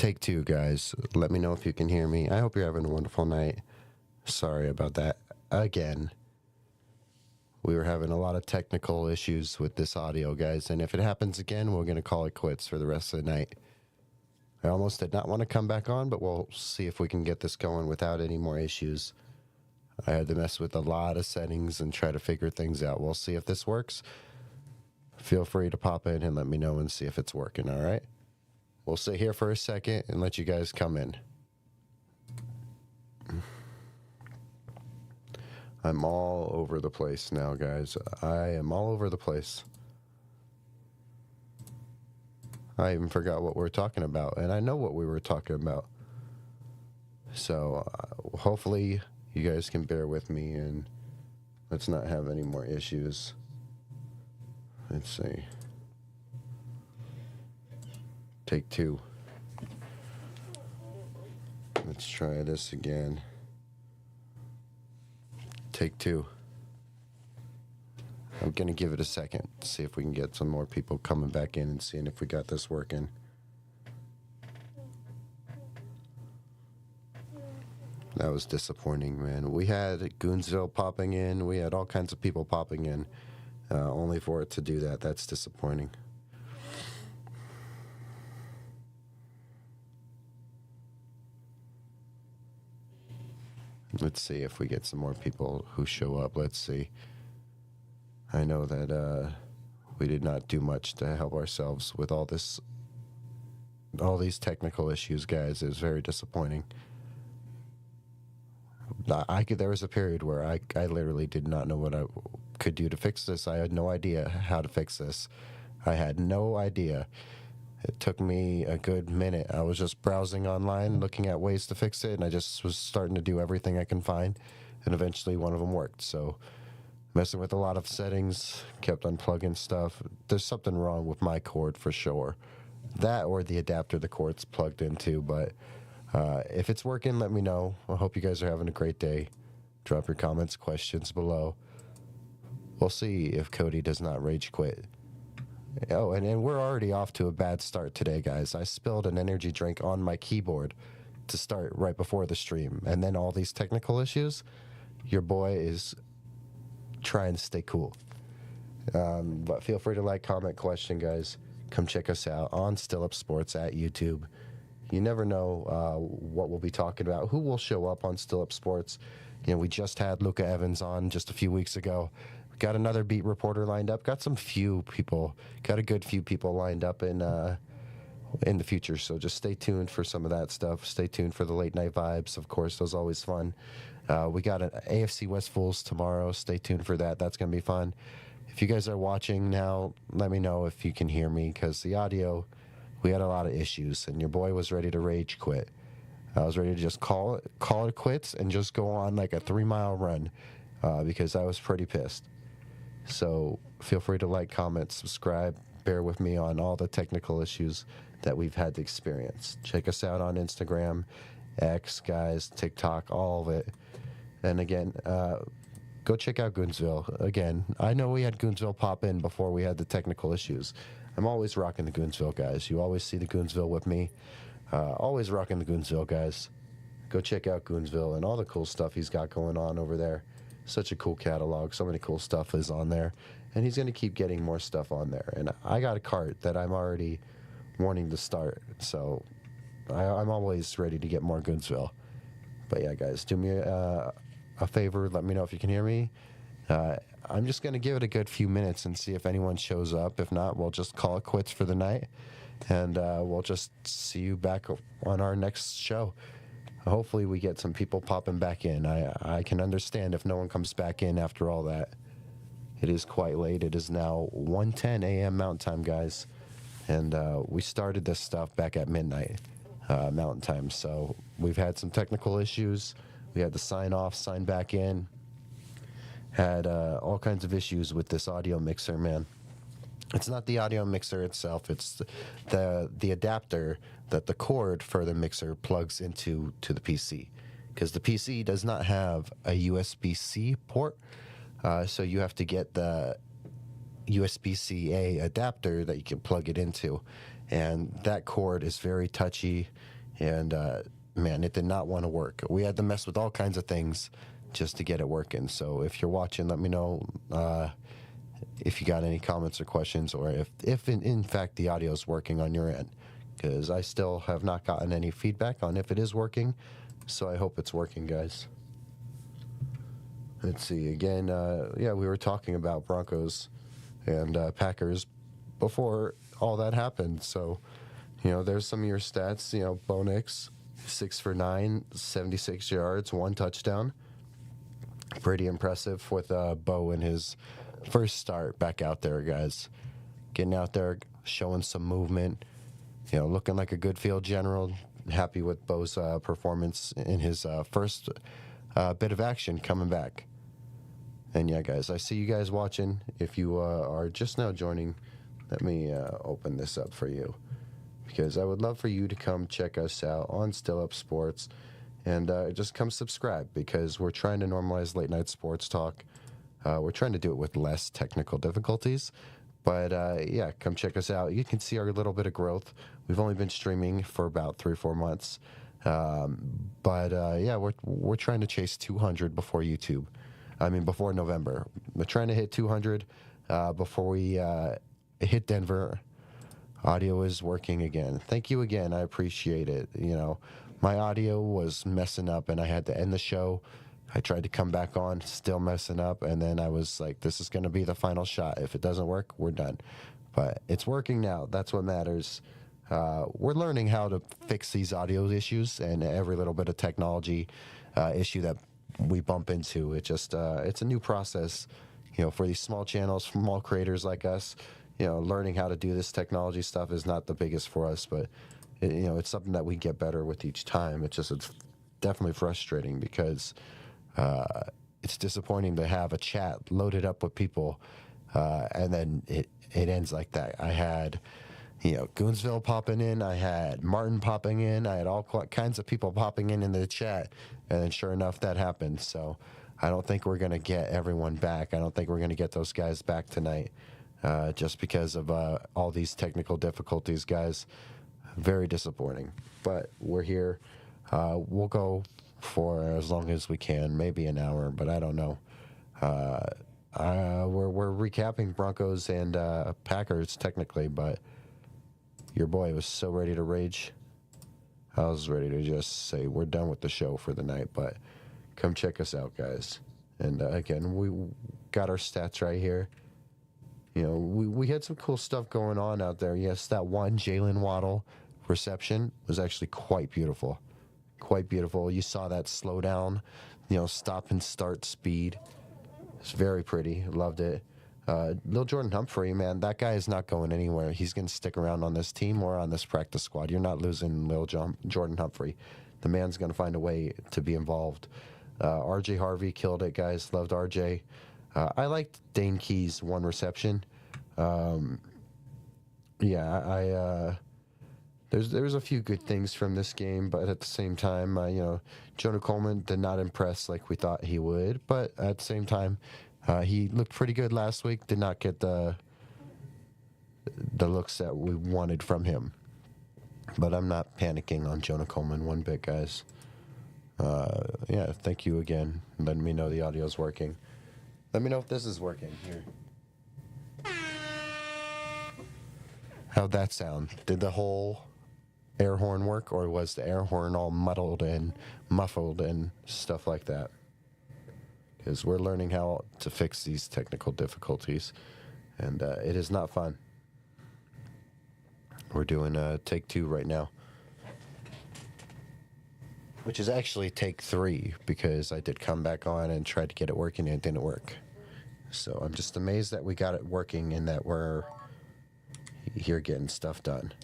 Take two, guys. Let me know if you can hear me. I hope you're having a wonderful night. Sorry about that. Again, we were having a lot of technical issues with this audio, guys, and if it happens again, we're going to call it quits for the rest of the night. I almost did not want to come back on, but we'll see if we can get this going without any more issues. I had to mess with a lot of settings and try to figure things out. We'll see if this works. Feel free to pop in and let me know and see if it's working, all right? We'll sit here for a second and let you guys come in. I'm all over the place now, guys. I am all over the place. I even forgot what we're talking about, and I know what we were talking about. So hopefully you guys can bear with me and let's not have any more issues. Let's see. Take two. Let's try this again. Take two. I'm going to give it a second, see if we can get some more people coming back in and seeing if we got this working. That was disappointing, man. We had Goonsville popping in. We had all kinds of people popping in, only for it to do that. That's disappointing. Let's see if we get some more people who show up. Let's see. I know that we did not do much to help ourselves with all these technical issues, guys. It was very disappointing. There was a period where I literally did not know what I could do to fix this. I had no idea how to fix this. I had no idea. It took me a good minute. I was just browsing online, looking at ways to fix it, and I just was starting to do everything I can find, and eventually one of them worked. So messing with a lot of settings, kept unplugging stuff. There's something wrong with my cord for sure. That or the adapter the cord's plugged into, but if it's working, let me know. I hope you guys are having a great day. Drop your comments, questions below. We'll see if Cody does not rage quit. Oh, and we're already off to a bad start today, guys. I spilled an energy drink on my keyboard to start right before the stream. And then all these technical issues, your boy is trying to stay cool. But feel free to like, comment, question, guys. Come check us out on Still Up Sports at YouTube. You never know what we'll be talking about, who will show up on Still Up Sports. You know, we just had Luca Evans on just a few weeks ago. Got another beat reporter lined up. Got a good few people lined up in the future. So just stay tuned for some of that stuff. Stay tuned for the late night vibes. Of course, those are always fun. We got an AFC West Fools tomorrow. Stay tuned for that. That's going to be fun. If you guys are watching now, let me know if you can hear me, because the audio, we had a lot of issues, and your boy was ready to rage quit. I was ready to just call it quits and just go on like a 3-mile run because I was pretty pissed. So feel free to like, comment, subscribe, bear with me on all the technical issues that we've had to experience. Check us out on Instagram, X, guys, TikTok, all of it. And again, go check out Goonsville. Again, I know we had Goonsville pop in before we had the technical issues. I'm always rocking the Goonsville, guys. You always see the Goonsville with me. Always rocking the Goonsville, guys. Go check out Goonsville and all the cool stuff he's got going on over there. Such a cool catalog. So many cool stuff is on there. And he's going to keep getting more stuff on there. And I got a cart that I'm already wanting to start. So I'm always ready to get more Goonsville. But yeah, guys, do me a favor. Let me know if you can hear me. I'm just going to give it a good few minutes and see if anyone shows up. If not, we'll just call it quits for the night. And we'll just see you back on our next show. Hopefully we get some people popping back in. I can understand if no one comes back in after all that. It is quite late. It is now 1:10 a.m. Mountain Time, guys. And we started this stuff back at midnight Mountain Time. So we've had some technical issues. We had to sign off, sign back in. Had all kinds of issues with this audio mixer, man. It's not the audio mixer itself. It's the adapter that the cord for the mixer plugs into the PC. Because the PC does not have a USB-C port. So you have to get the USB-C-A adapter that you can plug it into. And that cord is very touchy. and man, it did not want to work. We had to mess with all kinds of things just to get it working. So if you're watching, let me know if you got any comments or questions, or if in fact the audio is working on your end, because I still have not gotten any feedback on if it is working. So I hope it's working, guys. Let's see again. Yeah, we were talking about Broncos and Packers before all that happened. So, there's some of your stats. Bo Nix, 6 for 9, 76 yards, 1 touchdown. Pretty impressive with Bo in his first start back out there, guys. Getting out there, showing some movement, looking like a good field general. Happy with Bo's performance in his first bit of action coming back. And yeah, guys, I see you guys watching. If you are just now joining, let me open this up for you, because I would love for you to come check us out on Still Up Sports, and just come subscribe, because we're trying to normalize late night sports talk. We're trying to do it with less technical difficulties. But yeah, come check us out. You can see our little bit of growth. We've only been streaming for about 3 or 4 months. But yeah, we're trying to chase 200 before YouTube. Before November. We're trying to hit 200 before we hit Denver. Audio is working again. Thank you again. I appreciate it. My audio was messing up, and I had to end the show. I tried to come back on, still messing up, and then I was like, this is going to be the final shot. If it doesn't work, we're done. But it's working now. That's what matters. We're learning how to fix these audio issues and every little bit of technology issue that we bump into. It's a new process, for these small channels, small creators like us. Learning how to do this technology stuff is not the biggest for us, but it's something that we get better with each time. It's definitely frustrating, because it's disappointing to have a chat loaded up with people, and then it ends like that. I had Goonsville popping in, I had Martin popping in, I had all kinds of people popping in the chat, and then sure enough that happened. So I don't think we're going to get everyone back. I don't think we're going to get those guys back tonight, just because of all these technical difficulties, guys. Very disappointing, but we're here. We'll go for as long as we can, maybe an hour, but I don't know. We're recapping Broncos and Packers technically, but your boy was so ready to rage. I was ready to just say we're done with the show for the night, but come check us out, guys. And again, we got our stats right here. We had some cool stuff going on out there. Yes, that one Jalen Waddle reception was actually quite beautiful. Quite beautiful. You saw that slow down, stop and start speed. It's very pretty. Loved it. Lil Jordan Humphrey, man, that guy is not going anywhere. He's going to stick around on this team or on this practice squad. You're not losing Lil Jordan Humphrey. The man's going to find a way to be involved. RJ Harvey killed it, guys. Loved RJ. I liked Dane Key's 1 reception. There's a few good things from this game, but at the same time, Jonah Coleman did not impress like we thought he would. But at the same time, he looked pretty good last week. Did not get the looks that we wanted from him. But I'm not panicking on Jonah Coleman one bit, guys. Yeah, thank you again. Letting me know the audio's working. Let me know if this is working here. How'd that sound? Did the whole air horn work, or was the air horn all muddled and muffled and stuff like that? Because we're learning how to fix these technical difficulties, and it is not fun. We're doing take 2 right now, which is actually take 3, because I did come back on and tried to get it working and it didn't work. So I'm just amazed that we got it working and that we're here getting stuff done.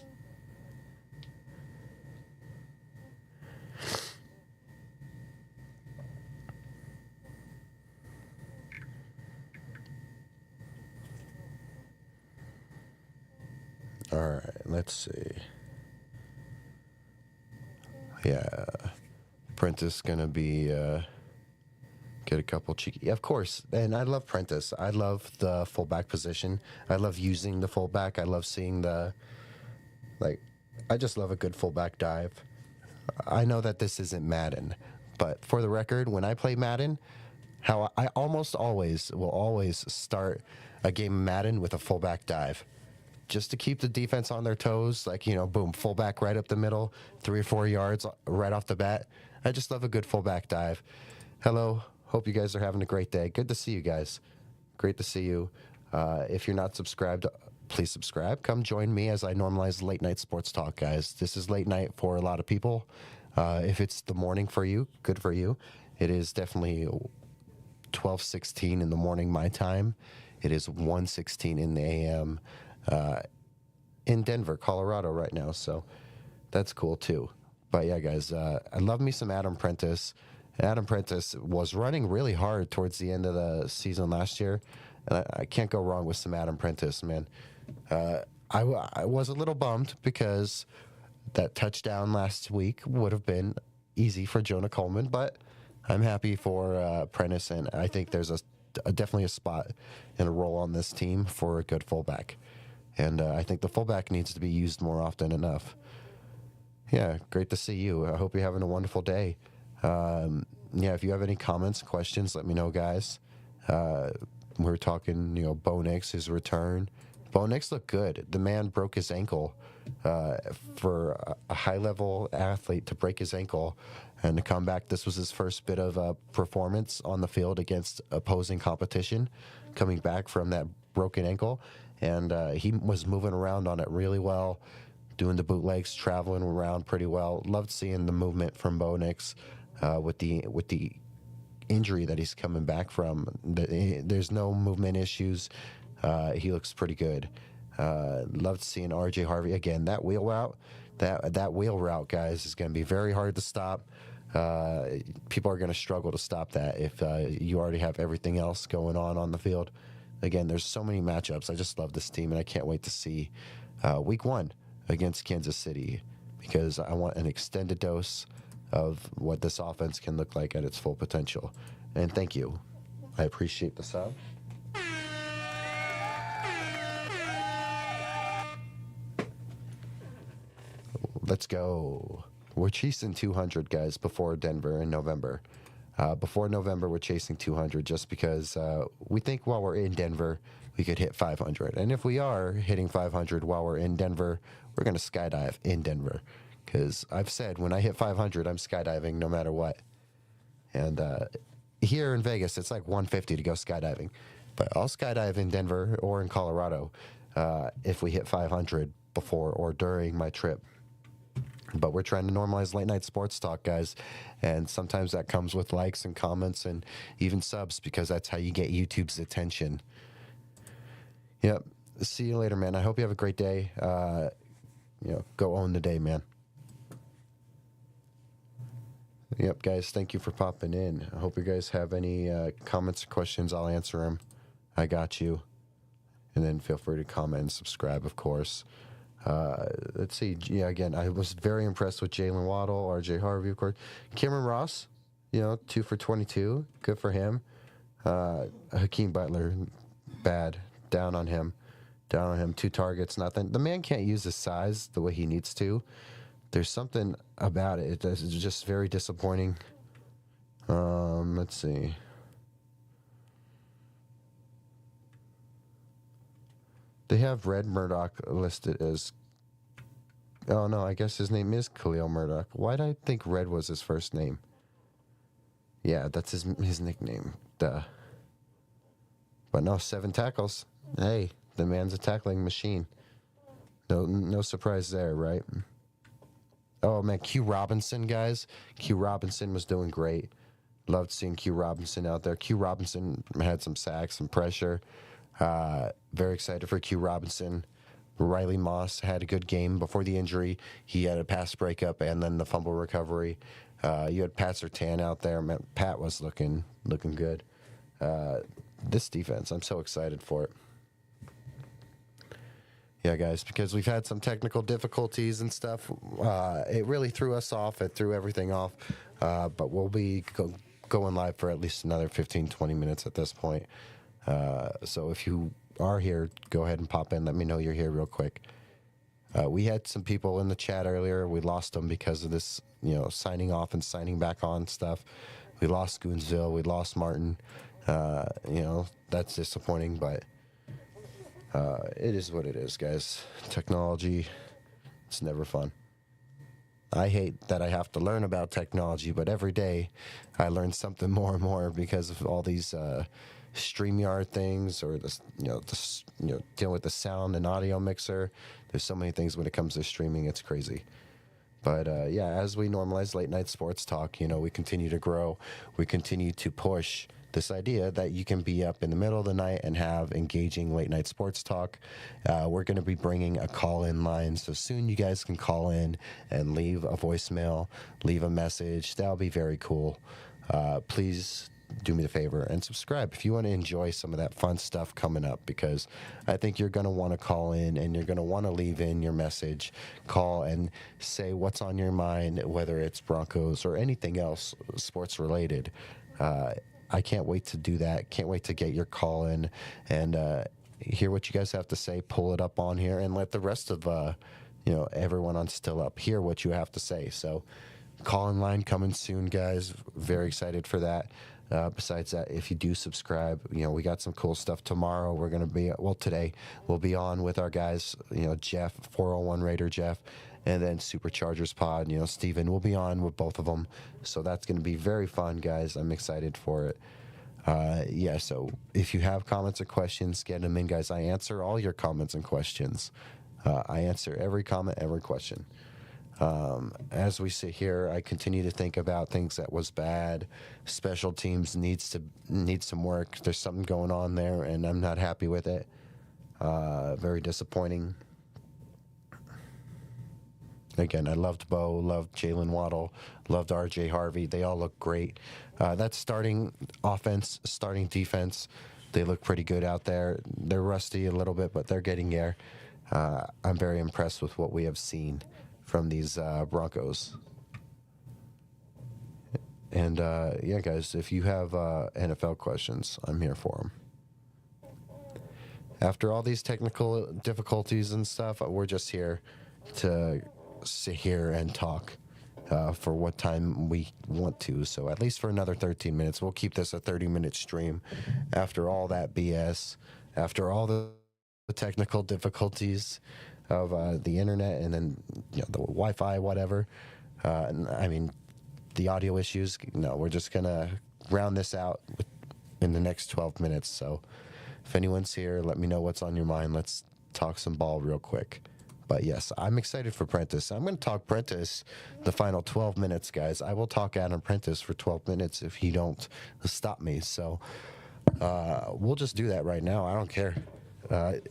All right, let's see. Yeah, Prentice gonna be get a couple cheeky. Of course, and I love Prentice. I love the fullback position. I love using the fullback. I love seeing I just love a good fullback dive. I know that this isn't Madden, but for the record, when I play Madden, how I almost always will always start a game of Madden with a fullback dive. Just to keep the defense on their toes, like, boom, fullback right up the middle, 3 or 4 yards right off the bat. I just love a good fullback dive. Hello, hope you guys are having a great day. Good to see you guys. Great to see you. If you're not subscribed, please subscribe. Come join me as I normalize late night sports talk, guys. This is late night for a lot of people. If it's the morning for you, good for you. It is definitely 12:16 in the morning my time. It is 1:16 in the a.m. In Denver, Colorado right now, so that's cool too. But yeah, guys, I love me some Adam Prentice. Adam Prentice was running really hard towards the end of the season last year, and I can't go wrong with some Adam Prentice, man. I was a little bummed because that touchdown last week would have been easy for Jonah Coleman, but I'm happy for Prentice, and I think there's definitely a spot and a role on this team for a good fullback. And I think the fullback needs to be used more often enough. Yeah, great to see you. I hope you're having a wonderful day. Yeah, if you have any comments, questions, let me know, guys. We're talking, Bo Nix, his return. Bo Nix looked good. The man broke his ankle. For a high-level athlete to break his ankle and to come back, this was his first bit of performance on the field against opposing competition, coming back from that broken ankle. And he was moving around on it really well, doing the bootlegs, traveling around pretty well. Loved seeing the movement from Bo Nix with the injury that he's coming back from. There's no movement issues. He looks pretty good. Loved seeing RJ Harvey again. That wheel route, that wheel route, guys, is going to be very hard to stop. People are going to struggle to stop that if you already have everything else going on the field. Again, there's so many matchups. I just love this team, and I can't wait to see week 1 against Kansas City because I want an extended dose of what this offense can look like at its full potential. And thank you. I appreciate the sub. Let's go. We're chasing 200, guys, before Denver in November. Before November, we're chasing 200 just because we think while we're in Denver, we could hit 500. And if we are hitting 500 while we're in Denver, we're going to skydive in Denver. Because I've said when I hit 500, I'm skydiving no matter what. And here in Vegas, it's like $150 to go skydiving. But I'll skydive in Denver or in Colorado if we hit 500 before or during my trip. But we're trying to normalize late night sports talk, guys. And sometimes that comes with likes and comments and even subs because that's how you get YouTube's attention. Yep. See you later, man. I hope you have a great day. Go own the day, man. Yep, guys. Thank you for popping in. I hope you guys have any comments or questions. I'll answer them. I got you. And then feel free to comment and subscribe, of course. Let's see. Yeah, again, I was very impressed with Jalen Waddle, RJ Harvey, of course. Cameron Ross, 2 for 22. Good for him. Hakeem Butler, bad. Down on him. 2 targets, nothing. The man can't use his size the way he needs to. There's something about it. It's just very disappointing. Let's see. They have Red Murdoch listed as... Oh, no, I guess his name is Khalil Murdoch. Why did I think Red was his first name? Yeah, that's his nickname. Duh. But no, 7 tackles. Hey, the man's a tackling machine. No surprise there, right? Oh, man, Q Robinson, guys. Q Robinson was doing great. Loved seeing Q Robinson out there. Q Robinson had some sacks, some pressure. Very excited for Q Robinson. Riley Moss had a good game before the injury. He had a pass breakup and then the fumble recovery. You had Pat Surtain out there. Man, Pat was looking good. This defense, I'm so excited for it. Yeah, guys, because we've had some technical difficulties and stuff. It really threw us off. It threw everything off. But we'll be going live for at least another 15, 20 minutes at this point. So if you are here, go ahead and pop in. Let me know you're here real quick. We had some people in the chat earlier. We lost them because of this, signing off and signing back on stuff. We lost Goonsville. We lost Martin. That's disappointing, but it is what it is, guys. Technology, it's never fun. I hate that I have to learn about technology, but every day I learn something more and more because of all these StreamYard things, or dealing with the sound and audio mixer. There's so many things when it comes to streaming. It's crazy. But as we normalize late night sports talk, we continue to grow. We continue to push this idea that you can be up in the middle of the night and have engaging late night sports talk. We're going to be bringing a call-in line, so soon you guys can call in and leave a voicemail, leave a message. That'll be very cool. Please do me the favor and subscribe if you want to enjoy some of that fun stuff coming up, because I think you're going to want to call in and you're going to want to leave in your message, call and say what's on your mind, whether it's Broncos or anything else sports related. I can't wait to do that. Can't wait to get your call in and hear what you guys have to say, pull it up on here, and let the rest of everyone on Still Up hear what you have to say. So call-in line coming soon, guys. Very excited for that. Besides that, if you do subscribe, we got some cool stuff tomorrow. We're going to be, today we'll be on with our guys, Jeff, 401 Raider Jeff, and then Superchargers Pod, Steven will be on with both of them. So that's going to be very fun, guys. I'm excited for it. So if you have comments or questions, get them in, guys. I answer all your comments and questions. I answer every comment, every question. As we sit here, I continue to think about things that was bad. Special teams need some work. There's something going on there, and I'm not happy with it. Very disappointing. Again, I loved Bo, loved Jalen Waddle, loved R.J. Harvey. They all look great. That's starting offense, starting defense. They look pretty good out there. They're rusty a little bit, but they're getting there. I'm very impressed with what we have seen from these Broncos. And guys, if you have NFL questions, I'm here for them. After all these technical difficulties and stuff, we're just here to sit here and talk for what time we want to. So at least for another 13 minutes. We'll keep this a 30-minute stream. After all that BS, after all the technical difficulties of the internet, and then the Wi-Fi, whatever. The audio issues. No, we're just gonna round this out in the next 12 minutes. So if anyone's here, let me know what's on your mind. Let's talk some ball real quick. But yes, I'm excited for Prentice. I'm going to talk Prentice the final 12 minutes, guys. I will talk Adam Prentice for 12 minutes if you don't stop me. So we'll just do that right now. I don't care.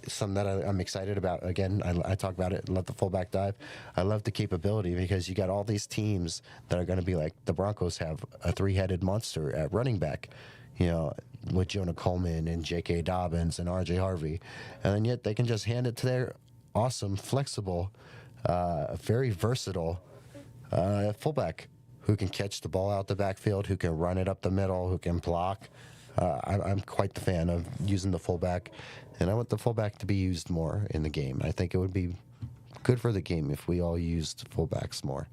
Something that I'm excited about. Again, I talk about it, let the fullback dive. I love the capability because you got all these teams that are going to be like the Broncos have a three-headed monster at running back, with Jonah Coleman and J.K. Dobbins and R.J. Harvey. And then yet they can just hand it to their awesome, flexible, very versatile fullback who can catch the ball out the backfield, who can run it up the middle, who can block. I'm quite the fan of using the fullback, and I want the fullback to be used more in the game. I think it would be good for the game if we all used fullbacks more.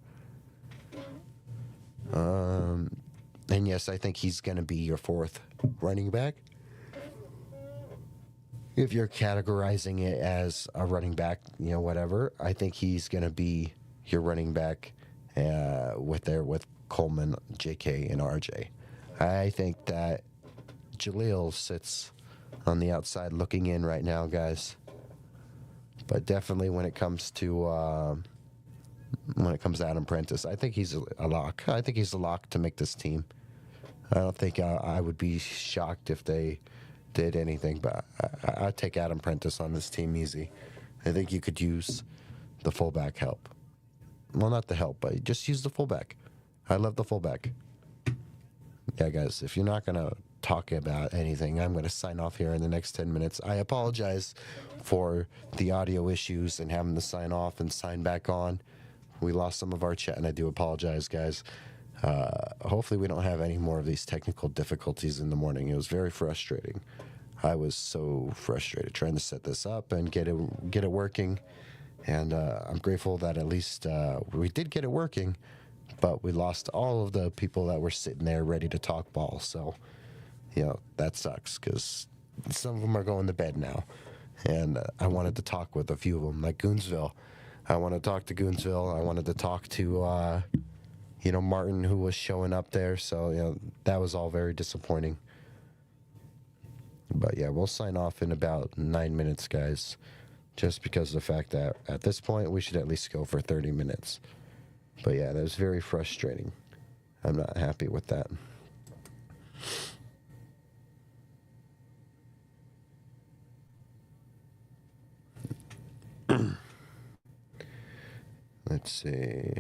And yes, I think he's going to be your fourth running back. If you're categorizing it as a running back, whatever, I think he's going to be your running back with Coleman, JK, and RJ. I think that Jaleel sits on the outside looking in right now, guys. But definitely when it comes to Adam Prentice, I think he's a lock. I think he's a lock to make this team. I don't think I would be shocked if they did anything, but I'd take Adam Prentice on this team easy. I think you could use the fullback help. Well, not the help, but just use the fullback. I love the fullback. Yeah, guys, if you're not going to talk about anything, I'm going to sign off here in the next 10 minutes. I apologize for the audio issues and having to sign off and sign back on. We lost some of our chat, and I do apologize, guys. Hopefully we don't have any more of these technical difficulties in the morning. It was very frustrating. I was so frustrated trying to set this up and get it working, And I'm grateful that at least we did get it working, but we lost all of the people that were sitting there ready to talk ball. So, that sucks because some of them are going to bed now. And I wanted to talk with a few of them, like Goonsville. I want to talk to Goonsville. I wanted to talk to, Martin, who was showing up there. So, that was all very disappointing. But yeah, we'll sign off in about 9 minutes, guys. Just because of the fact that at this point we should at least go for 30 minutes. But yeah, that was very frustrating. I'm not happy with that. Let's see.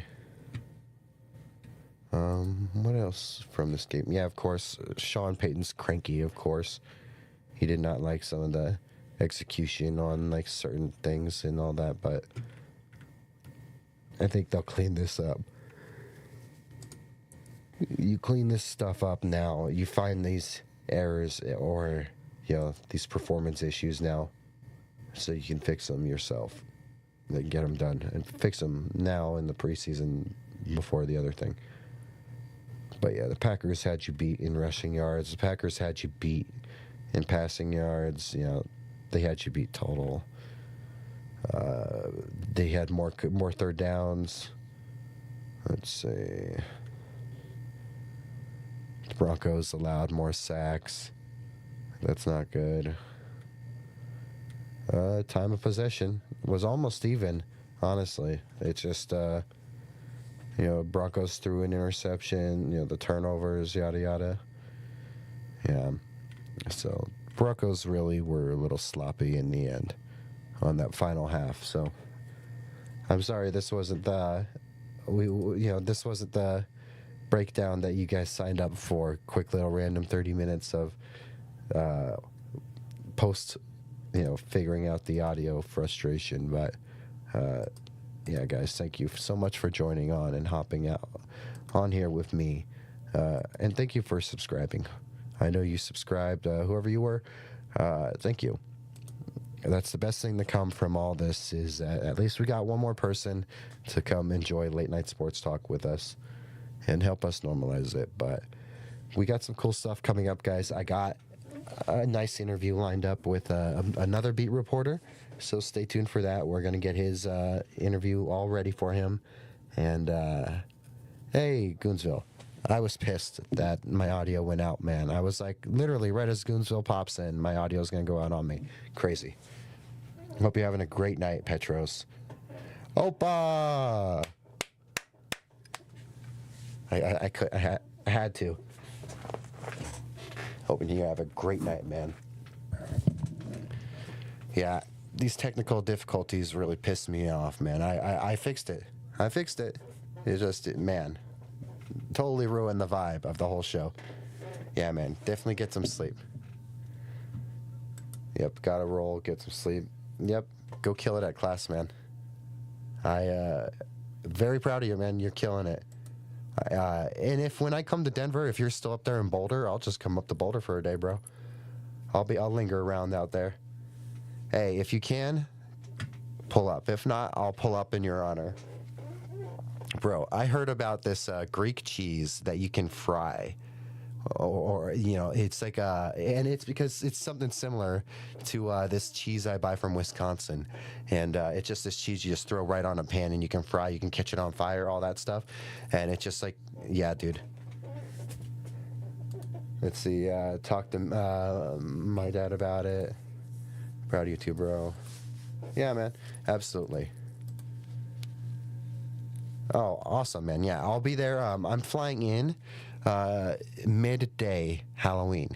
What else from this game? Yeah, of course, Sean Payton's cranky, of course. He did not like some of the execution on like certain things and all that, but I think they'll clean this up. You clean this stuff up now. You find these errors or these performance issues now, so you can fix them yourself. Then get them done and fix them now in the preseason before the other thing. But yeah, the Packers had you beat in rushing yards. The Packers had you beat in passing yards. They had you beat total. They had more third downs. Let's see. The Broncos allowed more sacks. That's not good. Time of possession was almost even, honestly. It's just, Broncos threw an interception, the turnovers, yada, yada. Yeah. So Broncos really were a little sloppy in the end on that final half. So I'm sorry this wasn't the this wasn't the breakdown that you guys signed up for. Quick little random 30 minutes of post figuring out the audio frustration. But yeah, guys, thank you so much for joining on and hopping out on here with me, and thank you for subscribing. I know you subscribed, whoever you were. Thank you. That's the best thing to come from all this is at least we got one more person to come enjoy late night sports talk with us and help us normalize it. But we got some cool stuff coming up, guys. I got a nice interview lined up with another beat reporter, so stay tuned for that. We're going to get his interview all ready for him. And hey, Goonsville. I was pissed that my audio went out, man. I was like, literally, right as Goonsville pops in, my audio is going to go out on me. Crazy. Hope you're having a great night, Petros. Opa! I had to. Hoping you have a great night, man. Yeah, these technical difficulties really pissed me off, man. I fixed it. I fixed it. It just, man, totally ruined the vibe of the whole show. Yeah, man, definitely get some sleep. Yep, gotta roll, get some sleep. Yep, go kill it at class, man. Very proud of you, man. You're killing it. And if when I come to Denver, if you're still up there in Boulder, I'll just come up to Boulder for a day, bro. I'll linger around out there. Hey, if you can, pull up. If not, I'll pull up in your honor. Bro, I heard about this Greek cheese that you can fry. Or it's like and it's because it's something similar to this cheese I buy from Wisconsin, and it's just this cheese you just throw right on a pan and you can fry, you can catch it on fire, all that stuff, and it's just like, yeah, dude. Let's see, talk to my dad about it. Proud of you too, bro. Yeah, man, absolutely. Oh, awesome, man. Yeah, I'll be there. I'm flying in midday Halloween.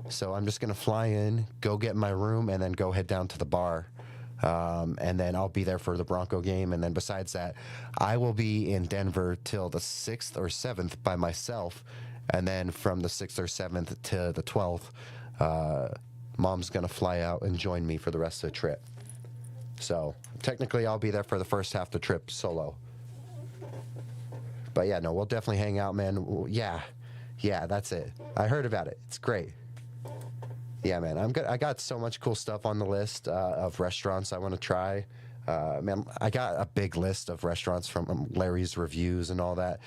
So I'm just going to fly in, go get my room, and then go head down to the bar. And then I'll be there for the Bronco game. And then besides that, I will be in Denver till the 6th or 7th by myself. And then from the 6th or 7th to the 12th, Mom's going to fly out and join me for the rest of the trip. So technically I'll be there for the first half of the trip solo. But yeah, no, we'll definitely hang out, man. Yeah, that's it. I heard about it. It's great. Yeah, man, I got so much cool stuff on the list of restaurants I want to try. Man, I got a big list of restaurants from Larry's reviews and all that.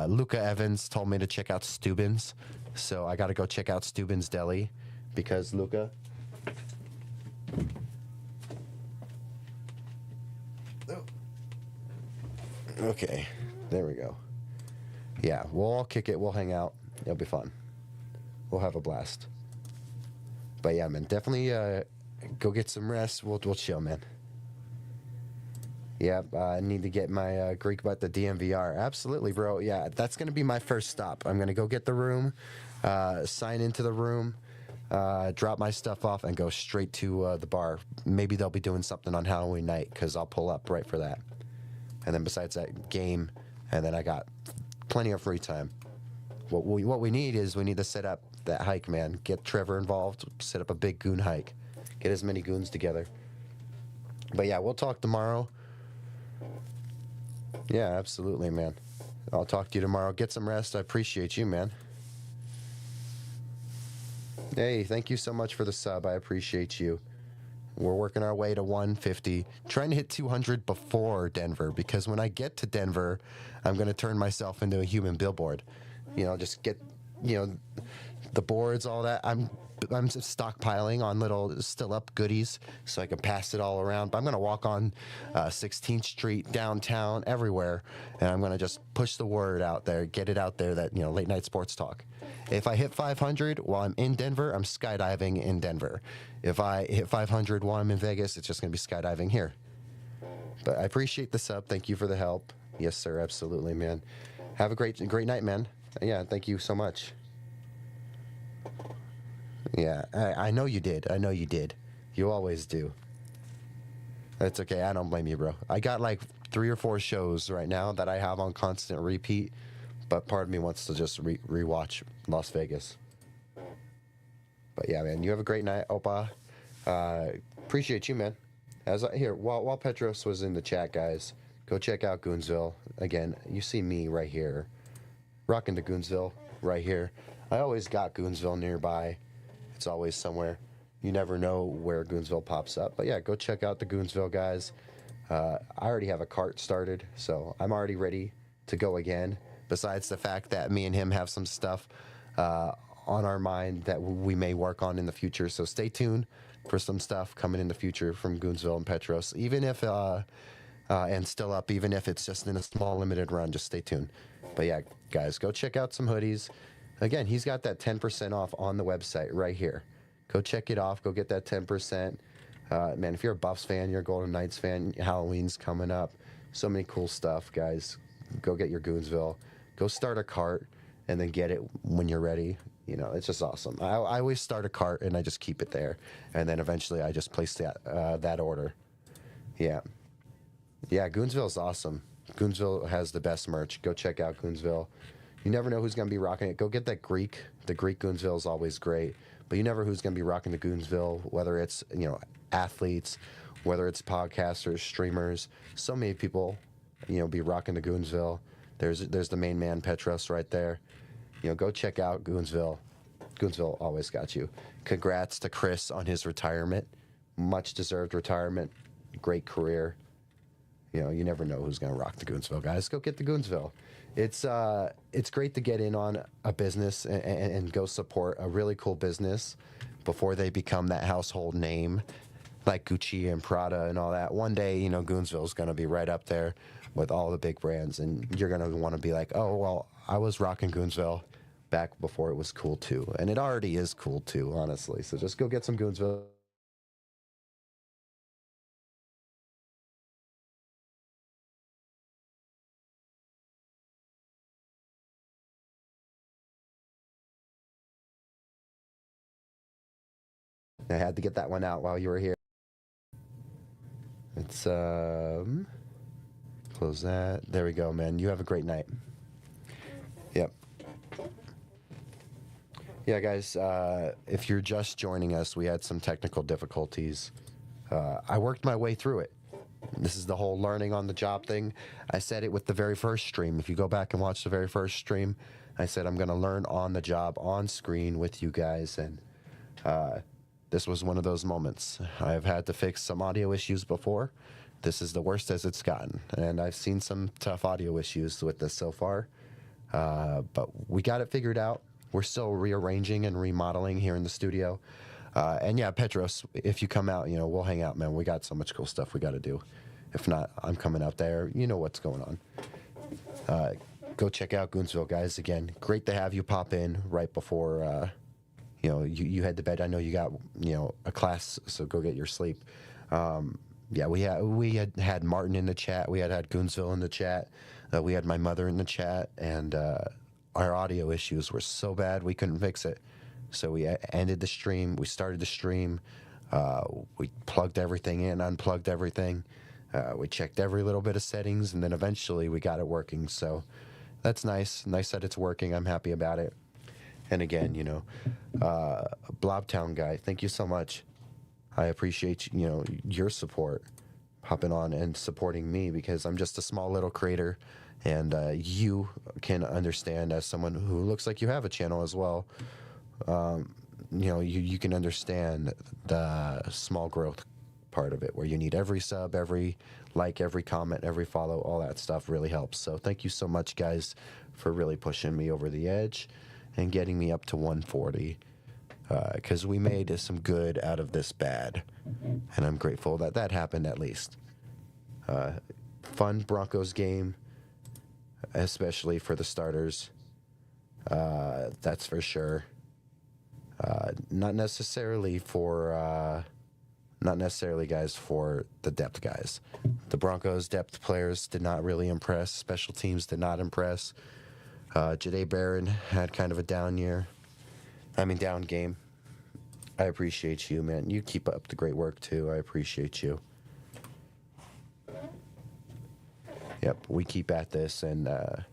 Luca Evans told me to check out Steuben's, so I got to go check out Steuben's Deli because Luca. Okay, there we go. Yeah, we'll all kick it. We'll hang out. It'll be fun. We'll have a blast. But yeah, man, definitely go get some rest. We'll chill, man. Yeah, I need to get my Greek butt the DMVR. Absolutely, bro. Yeah, that's going to be my first stop. I'm going to go get the room, sign into the room, drop my stuff off, and go straight to the bar. Maybe they'll be doing something on Halloween night because I'll pull up right for that. And then besides that, game, and then I got plenty of free time. What we need is we need to set up that hike, man. Get Trevor involved, set up a big goon hike. Get as many goons together. But yeah, we'll talk tomorrow. Yeah, absolutely, man. I'll talk to you tomorrow. Get some rest. I appreciate you, man. Hey, thank you so much for the sub. I appreciate you. We're working our way to 150, trying to hit 200 before Denver, because when I get to Denver, I'm going to turn myself into a human billboard. You know, just get, you know, the boards, all that. I'm stockpiling on little still up goodies so I can pass it all around. But I'm going to walk on 16th Street, downtown, everywhere, and I'm going to just push the word out there, get it out there that, you know, late night sports talk. If I hit 500 while I'm in Denver, I'm skydiving in Denver. If I hit 500 while I'm in Vegas, it's just going to be skydiving here. But I appreciate the sub. Thank you for the help. Yes, sir. Absolutely, man. Have a great night, man. Yeah, thank you so much. Yeah, I know you did. I know you did. You always do. That's okay. I don't blame you, bro. I got like 3 or 4 shows right now that I have on constant repeat, but part of me wants to just rewatch Las Vegas. But yeah, man, you have a great night, Opa. Appreciate you, man. While Petros was in the chat, guys, go check out Goonsville. Again, you see me right here, rocking to Goonsville right here. I always got Goonsville nearby. It's always somewhere. You never know where Goonsville pops up. But yeah, go check out the Goonsville guys. I already have a cart started, so I'm already ready to go again. Besides the fact that me and him have some stuff on our mind that we may work on in the future. So stay tuned for some stuff coming in the future from Goonsville and Petros. Even if, and still up, even if it's just in a small limited run, just stay tuned. But yeah, guys, go check out some hoodies. Again, he's got that 10% off on the website right here. Go check it off. Go get that 10%. Man, if you're a Buffs fan, you're a Golden Knights fan, Halloween's coming up. So many cool stuff, guys. Go get your Goonsville. Go start a cart and then get it when you're ready. You know, it's just awesome. I always start a cart and I just keep it there. And then eventually I just place that order. Yeah. Yeah, Goonsville's awesome. Goonsville has the best merch. Go check out Goonsville. You never know who's going to be rocking it. Go get that Greek. The Greek Goonsville is always great. But you never know who's going to be rocking the Goonsville, whether it's, you know, athletes, whether it's podcasters, streamers. So many people, you know, be rocking the Goonsville. There's the main man, Petros, right there. You know, go check out Goonsville. Goonsville always got you. Congrats to Chris on his retirement. Much deserved retirement. Great career. You know, you never know who's going to rock the Goonsville, guys. Go get the Goonsville. It's great to get in on a business and go support a really cool business before they become that household name like Gucci and Prada and all that. One day, you know, Goonsville's going to be right up there with all the big brands, and you're going to want to be like, oh, well, I was rocking Goonsville back before it was cool too. And it already is cool too, honestly. So just go get some Goonsville. I had to get that one out while you were here. It's close that. There we go, man. You have a great night. Yep. Yeah, guys, if you're just joining us, we had some technical difficulties. I worked my way through it. This is the whole learning on the job thing. I said it with the very first stream. If you go back and watch the very first stream, I said I'm going to learn on the job, on screen with you guys, and this was one of those moments. I've had to fix some audio issues before, this is the worst as it's gotten. And I've seen some tough audio issues with this so far, but we got it figured out. We're still rearranging and remodeling here in the studio. And yeah, Petros, if you come out, we'll hang out, man. We got so much cool stuff we got to do. If not, I'm coming out there. You know what's going on. Go check out Goonsville, guys. Again, great to have you pop in right before, you head to bed. I know you got, a class, so go get your sleep. Yeah, we had Martin in the chat. We had Goonsville in the chat. We had my mother in the chat, and our audio issues were so bad we couldn't fix it. So we ended the stream. We started the stream. We plugged everything in, unplugged everything. We checked every little bit of settings, and then eventually we got it working. So that's nice. Nice that it's working. I'm happy about it. And again, Blobtown guy, thank you so much. I appreciate your support, hopping on and supporting me, because I'm just a small little creator, and you can understand, as someone who looks like you have a channel as well. You can understand the small growth part of it, where you need every sub, every like, every comment, every follow. All that stuff really helps. So thank you so much, guys, for really pushing me over the edge and getting me up to 140, because we made some good out of this bad, and I'm grateful that that happened at least. Fun Broncos game, especially for the starters. That's for sure. Not necessarily, guys, for the depth guys. The Broncos depth players did not really impress. Special teams did not impress. Jahdae Barron had kind of a down game. I appreciate you, man. You keep up the great work too. I appreciate you. Yep, we keep at this, and I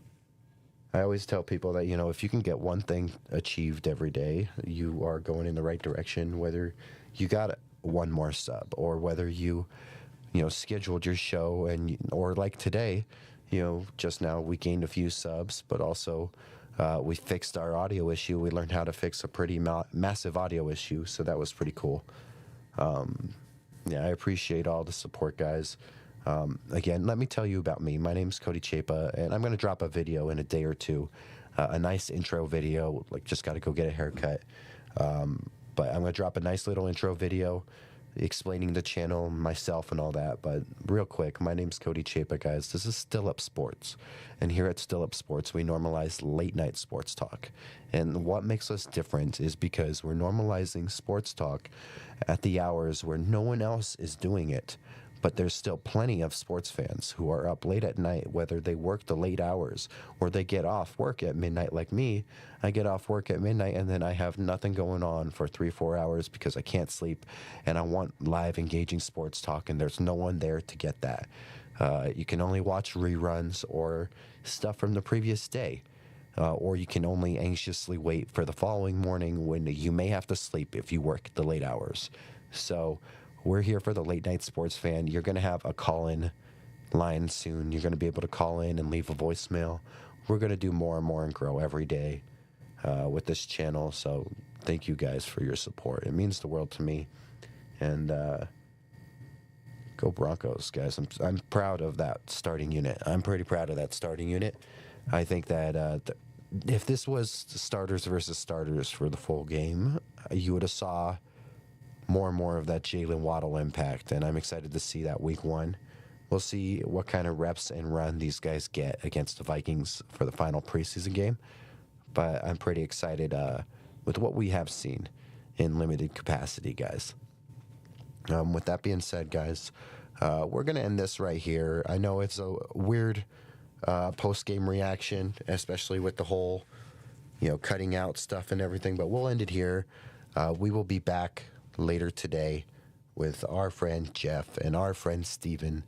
always tell people that, if you can get one thing achieved every day, you are going in the right direction, whether you got one more sub or whether you scheduled your show, or like today, just now we gained a few subs, but also we fixed our audio issue. We learned how to fix a pretty massive audio issue, so that was pretty cool. Yeah, I appreciate all the support, guys. Again, let me tell you about me. My name's Cody Chapa, and I'm going to drop a video in a day or two, a nice intro video, like just got to go get a haircut. But I'm going to drop a nice little intro video explaining the channel, myself, and all that. But real quick, my name's Cody Chapa, guys. This is Still Up Sports. And here at Still Up Sports, we normalize late night sports talk. And what makes us different is because we're normalizing sports talk at the hours where no one else is doing it. But there's still plenty of sports fans who are up late at night, whether they work the late hours or they get off work at midnight like me. I get off work at midnight, and then I have nothing going on for 3-4 hours because I can't sleep, and I want live, engaging sports talk, and there's no one there to get that. You can only watch reruns or stuff from the previous day, or you can only anxiously wait for the following morning when you may have to sleep if you work the late hours. So we're here for the late night sports fan. You're going to have a call-in line soon. You're going to be able to call in and leave a voicemail. We're going to do more and more and grow every day with this channel. So thank you guys for your support. It means the world to me. And go Broncos, guys. I'm proud of that starting unit. I'm pretty proud of that starting unit. I think that if this was starters versus starters for the full game, you would have saw more and more of that Jalen Waddle impact, and I'm excited to see that week 1. We'll see what kind of reps and run these guys get against the Vikings for the final preseason game, but I'm pretty excited with what we have seen in limited capacity, guys. With that being said, guys, we're going to end this right here. I know it's a weird post-game reaction, especially with the whole, cutting out stuff and everything, but we'll end it here. We will be back later today with our friend Jeff and our friend Steven,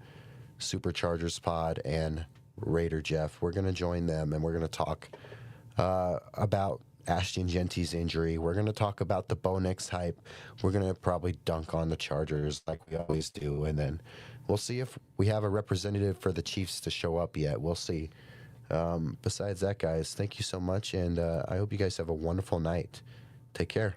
Superchargers Pod and Raider Jeff. We're going to join them, and we're going to talk about Ashton Genty's injury. We're going to talk about the Bo Nix hype. We're going to probably dunk on the Chargers like we always do, and then we'll see if we have a representative for the Chiefs to show up yet. We'll see. Besides that, guys, thank you so much, and I hope you guys have a wonderful night. Take care.